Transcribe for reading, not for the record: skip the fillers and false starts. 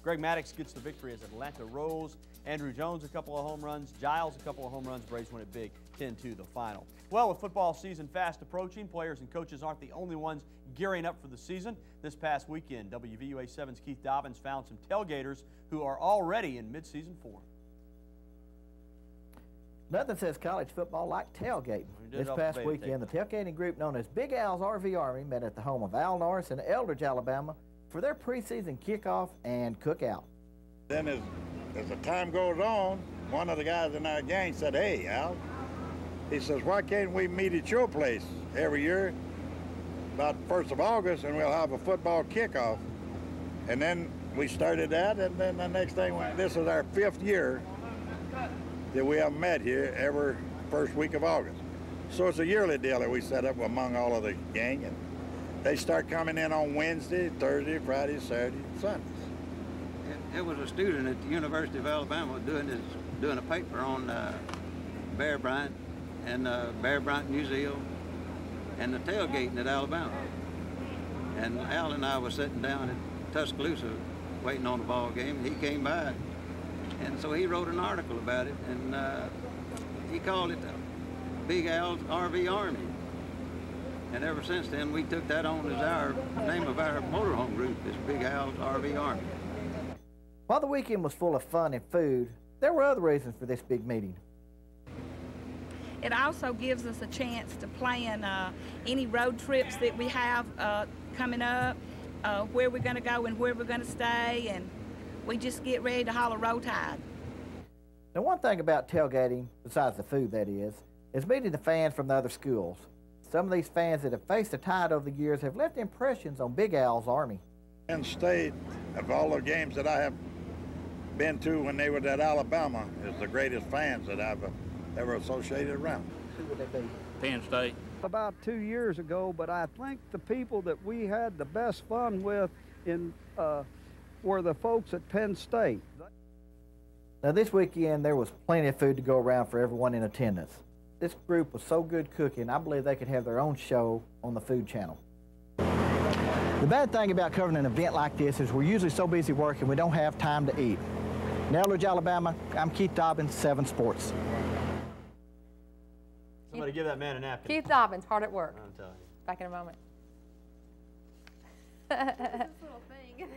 Greg Maddox gets the victory as Atlanta rolls. Andrew Jones a couple of home runs. Giles a couple of home runs. Braves win it big, 10-2 the final. Well, with football season fast approaching, players and coaches aren't the only ones gearing up for the season. This past weekend, WVUA 7's Keith Dobbins found some tailgaters who are already in midseason form. Nothing says college football like tailgating. This past weekend, the tailgating group known as Big Al's RV Army met at the home of Al Norris in Eldridge, Alabama for their preseason kickoff and cookout. Then as the time goes on, one of the guys in our gang said, "Hey, Al," he says, "why can't we meet at your place every year about 1st of August and we'll have a football kickoff?" And then we started that, and then the next thing, this is our 5th year that we have met here every first week of August. So it's a yearly deal that we set up among all of the gang, and they start coming in on Wednesday, Thursday, Friday, Saturday, Sundays. It was a student at the University of Alabama doing a paper on Bear Bryant and Bear Bryant Museum and the tailgating at Alabama. And Al and I were sitting down at Tuscaloosa waiting on the ball game, and he came by. And so he wrote an article about it, and he called it Big Al's RV Army. And ever since then, we took that on as our name of our motorhome group, is Big Al's RV Army. While the weekend was full of fun and food, there were other reasons for this big meeting. It also gives us a chance to plan any road trips that we have coming up, where we're going to go and where we're going to stay, and we just get ready to haul a roll tide. Now, one thing about tailgating, besides the food that is meeting the fans from the other schools. Some of these fans that have faced the tide over the years have left impressions on Big Al's Army. Penn State, of all the games that I have been to when they were at Alabama, is the greatest fans that I've ever associated around. Who would they be? Penn State. About 2 years ago, but I think the people that we had the best fun with were the folks at Penn State. Now, this weekend there was plenty of food to go around for everyone in attendance. This group was so good cooking, I believe they could have their own show on the Food Channel. The bad thing about covering an event like this is we're usually so busy working we don't have time to eat. In Eldridge, Alabama, I'm Keith Dobbins, 7 Sports. Somebody give that man a napkin. Keith Dobbins, hard at work. I'm telling you. Back in a moment. This little thing.